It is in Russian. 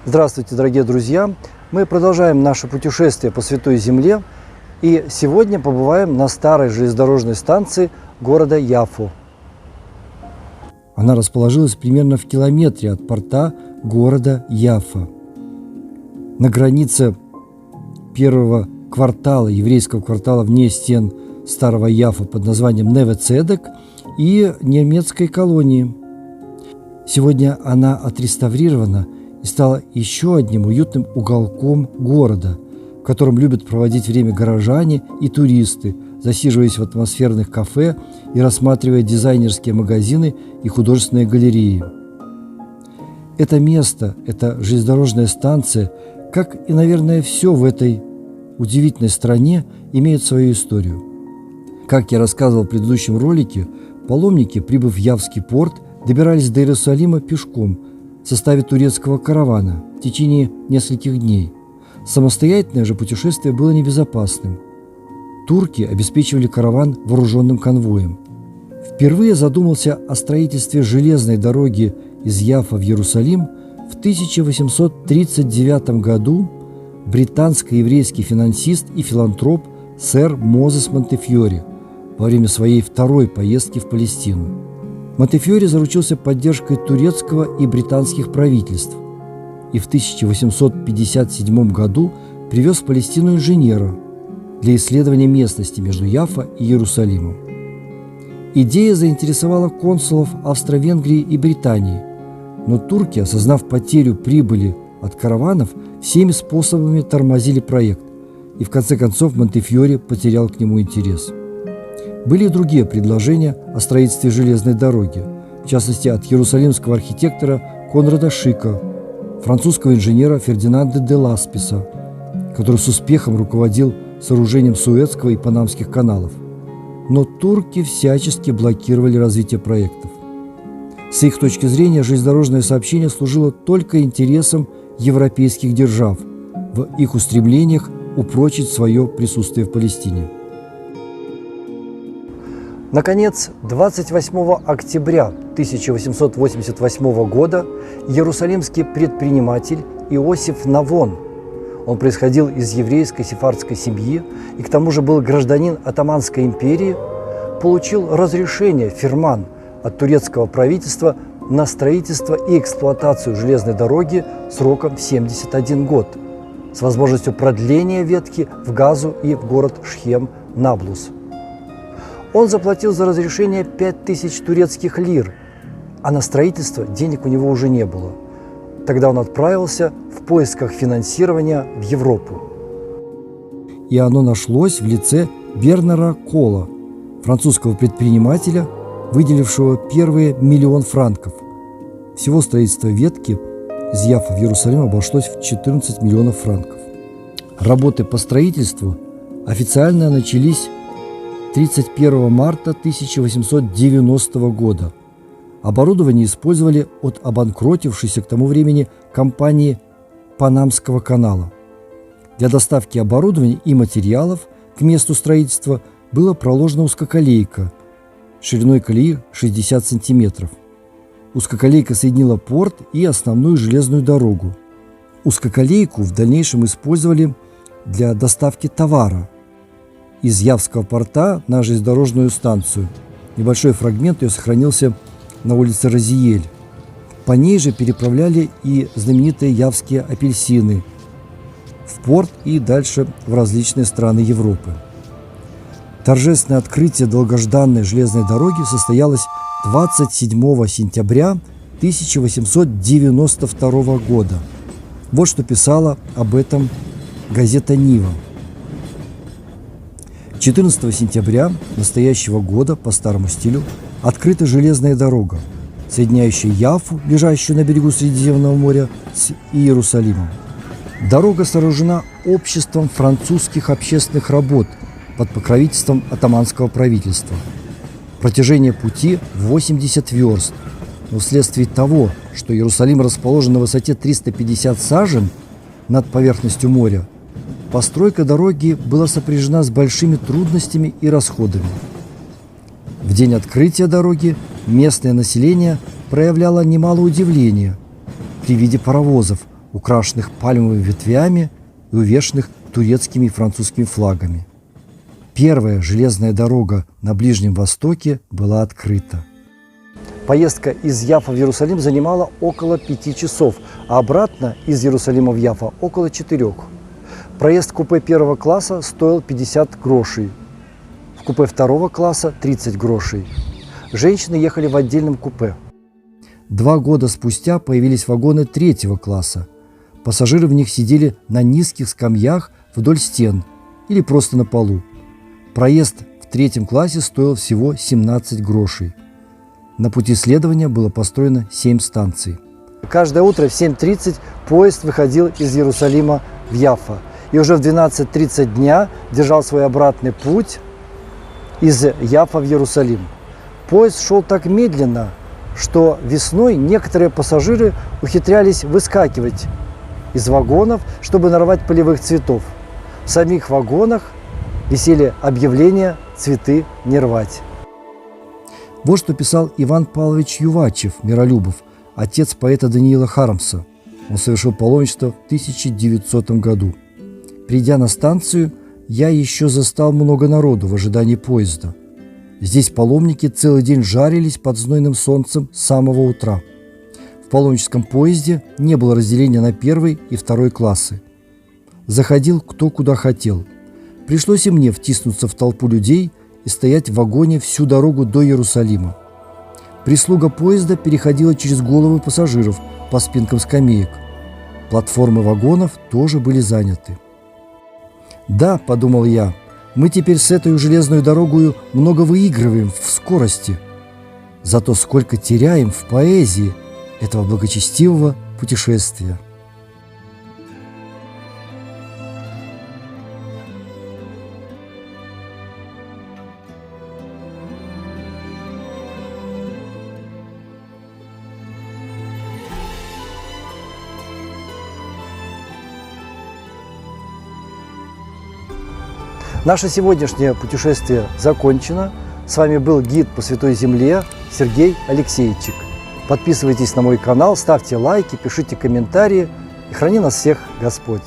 Здравствуйте, дорогие друзья! Мы продолжаем наше путешествие по Святой Земле и сегодня побываем на старой железнодорожной станции города Яффу. Она расположилась примерно в километре от порта города Яффа. На границе первого квартала, еврейского квартала вне стен старого Яффа под названием Неве-Цедек и немецкой колонии. Сегодня она отреставрирована и стала еще одним уютным уголком города, в котором любят проводить время горожане и туристы, засиживаясь в атмосферных кафе и рассматривая дизайнерские магазины и художественные галереи. Это место, эта железнодорожная станция, как и, наверное, все в этой удивительной стране, имеет свою историю. Как я рассказывал в предыдущем ролике, паломники, прибыв в Яффский порт, добирались до Иерусалима пешком в составе турецкого каравана в течение нескольких дней. Самостоятельное же путешествие было небезопасным. Турки обеспечивали караван вооруженным конвоем. Впервые задумался о строительстве железной дороги из Яффа в Иерусалим в 1839 году британско-еврейский финансист и филантроп сэр Мозес Монтефьори во время своей второй поездки в Палестину. Монтефьори заручился поддержкой турецкого и британских правительств и в 1857 году привез в Палестину инженера для исследования местности между Яффа и Иерусалимом. Идея заинтересовала консулов Австро-Венгрии и Британии, но турки, осознав потерю прибыли от караванов, всеми способами тормозили проект, и в конце концов Монтефьори потерял к нему интерес. Были и другие предложения о строительстве железной дороги, в частности от иерусалимского архитектора Конрада Шика, французского инженера Фердинанда де Ласписа, который с успехом руководил сооружением Суэцкого и Панамских каналов. Но турки всячески блокировали развитие проектов. С их точки зрения железнодорожное сообщение служило только интересам европейских держав в их устремлениях упрочить свое присутствие в Палестине. Наконец, 28 октября 1888 года иерусалимский предприниматель Иосиф Навон, он происходил из еврейской сефардской семьи и к тому же был гражданин Отоманской империи, получил разрешение фирман от турецкого правительства на строительство и эксплуатацию железной дороги сроком в 71 год с возможностью продления ветки в Газу и в город Шхем-Наблус. Он заплатил за разрешение 5000 турецких лир, а на строительство денег у него уже не было. Тогда он отправился в поисках финансирования в Европу. И оно нашлось в лице Бернара Кола, французского предпринимателя, выделившего первые 1 000 000 франков. Всего строительство ветки из Яффа в Иерусалим обошлось в 14 миллионов франков. Работы по строительству официально начались 31 марта 1890 года. Оборудование использовали от обанкротившейся к тому времени компании Панамского канала. Для доставки оборудования и материалов к месту строительства была проложена узкоколейка шириной колеи 60 сантиметров. Узкоколейка соединила порт и основную железную дорогу. Узкоколейку в дальнейшем использовали для доставки товара из Яффского порта на железнодорожную станцию. Небольшой фрагмент ее сохранился на улице Розиель. По ней же переправляли и знаменитые яффские апельсины в порт и дальше в различные страны Европы. Торжественное открытие долгожданной железной дороги состоялось 27 сентября 1892 года. Вот что писала об этом газета «Нива». 14 сентября настоящего года по старому стилю открыта железная дорога, соединяющая Яффу, лежащую на берегу Средиземного моря, с Иерусалимом. Дорога сооружена обществом французских общественных работ под покровительством Отоманского правительства. Протяжение пути 80 верст, но вследствие того, что Иерусалим расположен на высоте 350 сажен над поверхностью моря, постройка дороги была сопряжена с большими трудностями и расходами. В день открытия дороги местное население проявляло немало удивления при виде паровозов, украшенных пальмовыми ветвями и увешанных турецкими и французскими флагами. Первая железная дорога на Ближнем Востоке была открыта. Поездка из Яффа в Иерусалим занимала около 5 часов, а обратно из Иерусалима в Яффа около 4. Проезд в купе первого класса стоил 50 грошей, в купе второго класса 30 грошей. Женщины ехали в отдельном купе. 2 года спустя появились вагоны третьего класса. Пассажиры в них сидели на низких скамьях вдоль стен или просто на полу. Проезд в третьем классе стоил всего 17 грошей. На пути следования было построено 7 станций. Каждое утро в 7:30 поезд выходил из Иерусалима в Яффа. И уже в 12:30 дня держал свой обратный путь из Яффа в Иерусалим. Поезд шел так медленно, что весной некоторые пассажиры ухитрялись выскакивать из вагонов, чтобы нарвать полевых цветов. В самих вагонах висели объявления «Цветы не рвать». Вот что писал Иван Павлович Ювачев, Миролюбов, отец поэта Даниила Харамса. Он совершил паломничество в 1900 году. Придя на станцию, я еще застал много народу в ожидании поезда. Здесь паломники целый день жарились под знойным солнцем с самого утра. В паломническом поезде не было разделения на первый и второй классы. Заходил кто куда хотел. Пришлось и мне втиснуться в толпу людей и стоять в вагоне всю дорогу до Иерусалима. Прислуга поезда переходила через головы пассажиров по спинкам скамеек. Платформы вагонов тоже были заняты. «Да, — подумал я, — мы теперь с этой железной дорогой много выигрываем в скорости. Зато сколько теряем в поэзии этого благочестивого путешествия». Наше сегодняшнее путешествие закончено. С вами был гид по Святой Земле Сергей Алексейчик. Подписывайтесь на мой канал, ставьте лайки, пишите комментарии. И храни нас всех Господь!